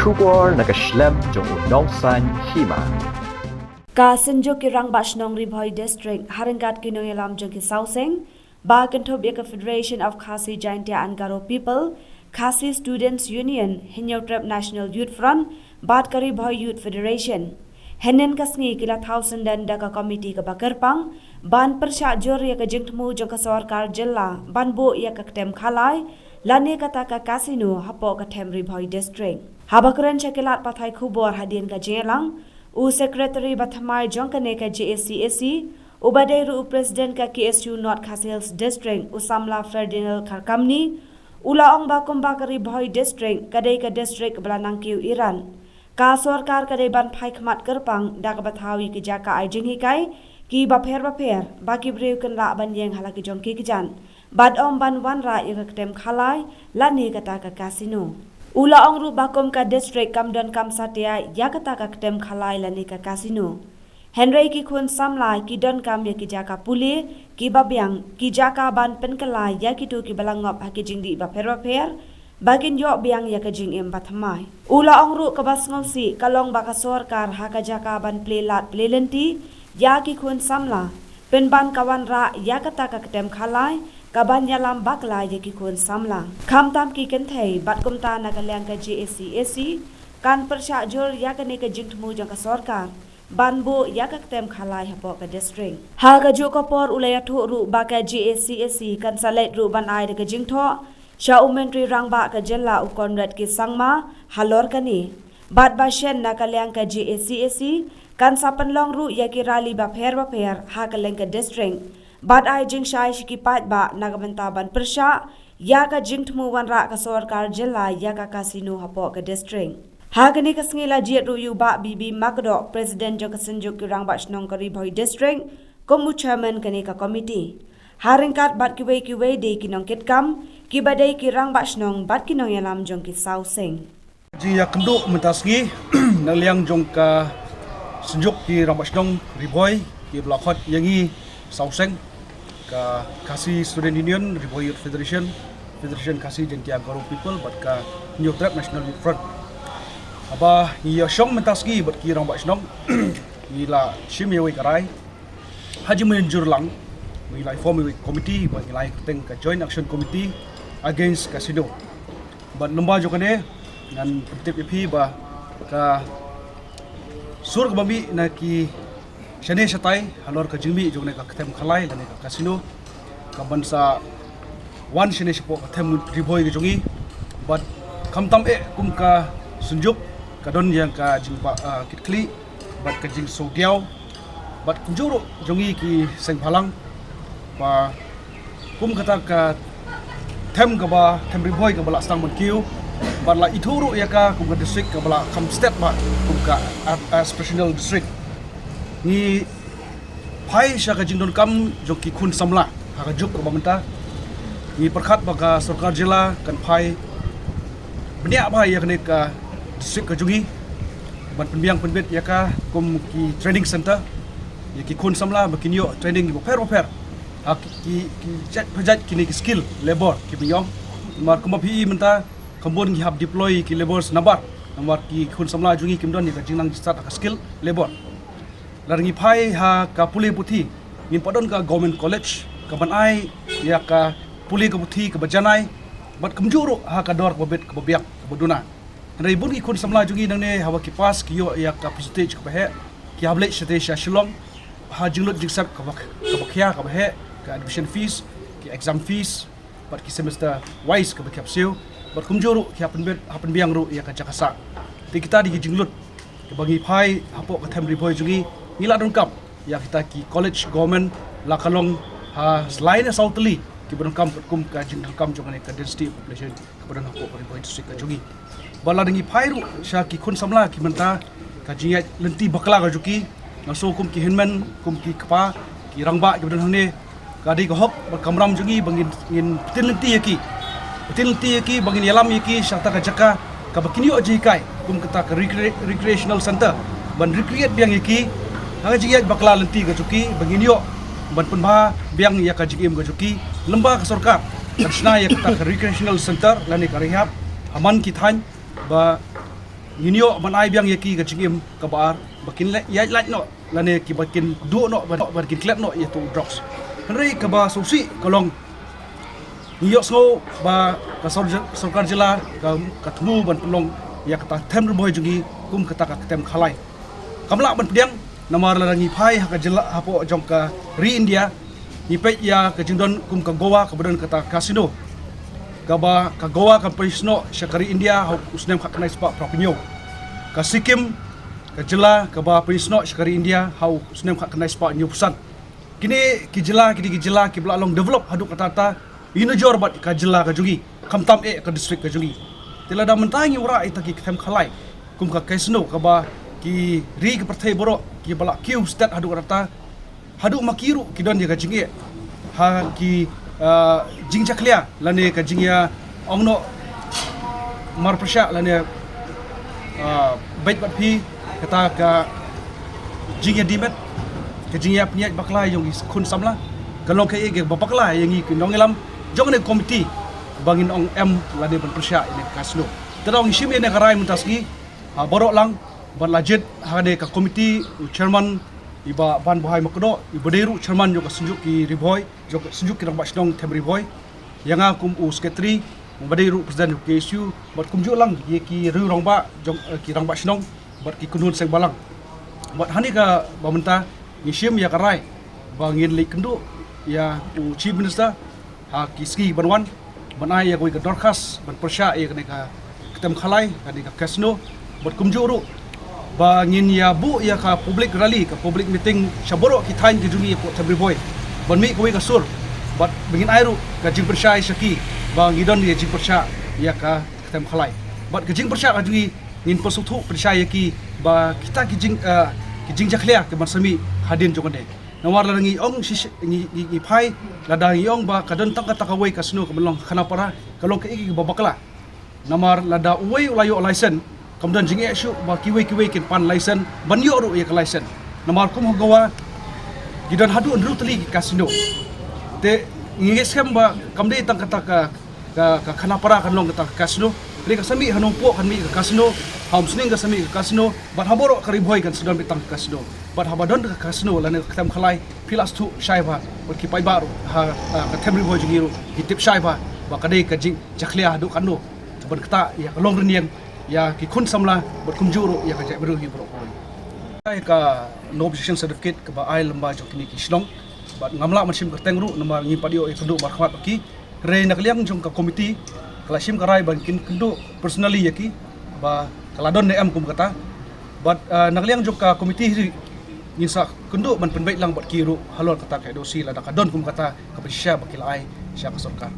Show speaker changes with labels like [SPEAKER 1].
[SPEAKER 1] Shubor nakaslem jong unongsan hima.
[SPEAKER 2] Ka senjo kirang bashnong Ribhoi District haringkat kinoyalam jong ki sauseng ba kentob yaka Federation of Khasi Jaintia and Garo People, Khasi Students Union, Hinyotrep National Youth Front, Bat ka Ribhoi Youth Federation. Henen kasngi kila thousand dan daka committee ka bakarpang ban persya jor yaka jingtmu jong ka sarkar jilla ban bo yaka ketem khalai lani kata ka kasino hapo ka tem Ribhoi District. Habakren cekilat pathai khubor hadin ka jelang u secretary bathamai jongkane ka JACAC ubadai ru president ka KSU North Khasi Hills District usamla Ferdinand Kharkamni ula ong bakum bakari Ribhoi District kadai ka district belanang kiu Iran ka sarkar kadai ban phai khmat kerpang dak bathawi ki jaka ai jinghikai ki bapher baki breu kan la ban yeng halaki jongki kijan bad om ban wan ra yakatem khalai lani kata ka kasino. Ula ong ru bakom ka district kamdon kam satya yakata ka ketem khalai lani ka kasino. Henry ki khun samlai ki don kam ya ki jaka puli ki babyang ki jaka ban penkalai ya ki tu ki balangop ha ki jingdi ba pher bagin yo biang ya ka jing em bathamai. Ula ong ru ka basngomsi kalong baka sarkar ha ka jaka ban plelat plelenti ya ki khun samla pen ban kawan ra yakata ka ketem khalai kaban yalam bakla yaki kun samla kham tam ki kenthei bat kumta nagalyang ka JACAC kan persya jor yakane ka jingtmu jang ka sarkar banbo yakak tem khalai hapo ka district ha ka jo ka por ulaya tho ru ba ka JACAC kan salet ru ban ai ka jingtho sha umentri rangba ka jella u konrad ki sangma halor kani bat ba shen nagalyang ka JACAC kan sapan long ru yaki rali ba pher ha ka leng ka district Bad ai jing shai shiki pat ba nagamenta ban persya ya ka jing tmu wan ra ka sarkar jilla ya ka kasino hapo ka district. Hagani ka sngila jiet ru yu ba bibi magdo president jo ka senjuk kirang ba shnong ka Ribhoi District komu chairman kani ka committee. Haringkat bat kiwe de kinong kitkam ki badai kirang ba shnong bat kinong yalam jong ki sauseng.
[SPEAKER 3] Ji ya kendo mentasgi naliang jong ka senjuk ki rang ba shnong Ribhoi ki blokot yangi sauseng ka Khasi Student Union, Ribhoi Youth Federation, Federation Khasi Jaintia Garo People, bat ka Hinyotrep National Youth Front. Aba iya syong mentasgi bat ki rang ba snong ila shim yewi karai. Haji menjur lang ila form committee bat ila teng ka Joint Action Committee against casino. Bat lomba jo kane ngan tip ip ba ka sur ka bambi na ki Shane Shatai, halor ka jingmi jong ka ketem khalai dan ka kasino ka bansa wan shane sipo ketem Ribhoi ke jongi but kamtam kum ka sunjuk ka don yang ka jingpa kitkli but ka jing sogiao but kunjuro jongi ki seng phalang pa kum kata ka tem ka ba tem Ribhoi ka bala stang mon kiu but la ituru ya ka kum ka district ka bala kam step ba kum ka special district ni pai sya ka jingdon kam joki kun samla ha ka juk ka bamenta ni perkhat baka sarkar jilla kan pai benya bai ya kene ka district ka jungi ban penbiang penbet ya ka kum ki training center ya ki kun samla bakinyo training bo per ha ki chat project kini ki skill labor ki binyong mar kum pi menta kambon ki hab deploy ki labors nambar ki kun samla jungi kimdon ni ka jingnang start ka skill labor Larangi pai ha ka puli puthi ngin padon ka government college ka ban ai ya ka puli ka puthi ka bajanai bat kamjuro ha ka dor ka bet ka biak ka boduna rei bun ki kun samla jungi nang ne hawa ki pas ki yo ya ka percentage ka bahe ki hable shate sha shilong ha jinglot jiksap ka bakhya ka bahe ka admission fees ki exam fees bat ki semester wise ka bakhap siu bat kamjuro ki hapen biang ru ya ka jakasa ti kita di jinglot ka bagi pai hapo ka them Ribhoi jungi nila dongkap ya kita ki college government la kalong ha selain sautli ki dongkam kum ka jing dongkam jongane ka density population ka badan hako ka Ribhoi district ka jungi bala dengi phairu sha ki kun samla ki menta ka jingai lenti bakla ka juki ngaso kum ki hinmen kum ki kapa ki rangba ki badan hangne ka di ka hok kamram jungi bangin ngin lenti yaki bangin yalam yaki syata ka jaka ka bakinyo jikai kum kata ka recreational center ban recreate biang yaki Hanga jiya bakla lenti ka juki banginyo ban punba biang ya ka jigim ka juki lemba ka sarkar karsna ya ka recreational center lani ka rehab aman ki than ba Yunio manai biang yaki ka jingim ka bar bakin ya like no lane ki bakin du no bakin klep no itu drugs. Henry ka ba susi kolong Yunio so ba ka sarkar jila ka temu ban pelong ya kata tem boy jungi kum kata ka tem khalai. Kamla ban pediang namar larangi pai ha ka jila hapo jong ka ri India ni pe ya ka jindon kum ka Goa ka badan kata kasino. Gaba ka Goa ka paisno syakari India ha usnem ka kanai spa propinyo. Ka Sikkim ka jela ka ba paisno syakari India ha usnem ka kanai spa new pusan. Kini ki jela ki belalong develop haduk kata ino jor bat ka jela ka jugi kamtam ka district ka jugi. Tila da mentangi ura ita ki kem khalai kum ka kasino ka ba ki ri ka partai borok ki bala kiu stat haduk kata haduk makiru ki don dia ka jingi ha ki jing chaklia lane ka jingya ongno mar prasya lane bait bat phi kata ka jingya dimet ka jingya punya bakla yang kun samla kalong ka ege babakla yang ki nongelam jong ne komiti bangin ong m lane ban prasya ne kaslo terong shim ne karai muntasgi borok lang ban lajit hane ka komiti chairman iba ban bahai makdo iba deru chairman joka sunjuk ki riboy joka sunjuk ki rambas dong tem riboy yang akum secretary baderu presiden KSU bat kumju lang ye ki ru rongba jong ki rambas dong bat ki kunun seng balang bat hani ka bamenta ngishim ya karai bangin li kendu ya chief minister ha kiski banwan banai ya koi ka dorkas ban persya ya ka ketem khalai ka kasno bat kumju ru bangin ya bu ya ka public rally ka public meeting syaboro ki thain ki jungi ko tabri boy ban mi koi ka sur bat bangin airu ka jing persya syaki bang idon ya jing persya ya ka ketem khalai bat ka jing persya ka jungi nin posuthu persya ki ba kita ki jing jaklia ke marsami hadin jongde nawar langi ong ni phai lada yong ba kadon tak kata kawai kasno ka melong khana para kalong ka igi babakla namar lada uwai ulayo license kemudian jingi isu ba kiwe kin pan license banyo ru ya license namar kum gawa gidan hadu andru teli kasino te ngi scam ba kamde tang kata ka khana para kan long kata kasino ri ka sami hanumpo kan mi ka kasino haum sning ka sami ka kasino bat haboro kari boy kan sedang bitang kasino bat habadon ka kasino lan ketam khalai pilas tu shaiba bat ki pai baru ha ka temri boy jingi ru hitip shaiba ba kadai ka jing jaklia hadu kanu ban kata ya long renian ya ki kun samla bat kumjuru ya ka jai beru hi bro ai ka no position certificate ka ba ai lamba jokini ki shlong bat ngamla machim ka tengru nama ngi padio e kendu bar khwat ki re nakliang jong ka komiti klasim karai ban kin kendu personally yaki ba kaladon ne am kum kata bat nakliang jong ka komiti ni sa kendu ban penbait lang bat kiru halol kata ka dosi la kadon kum kata ka pesya bakil ai sya ka sarkar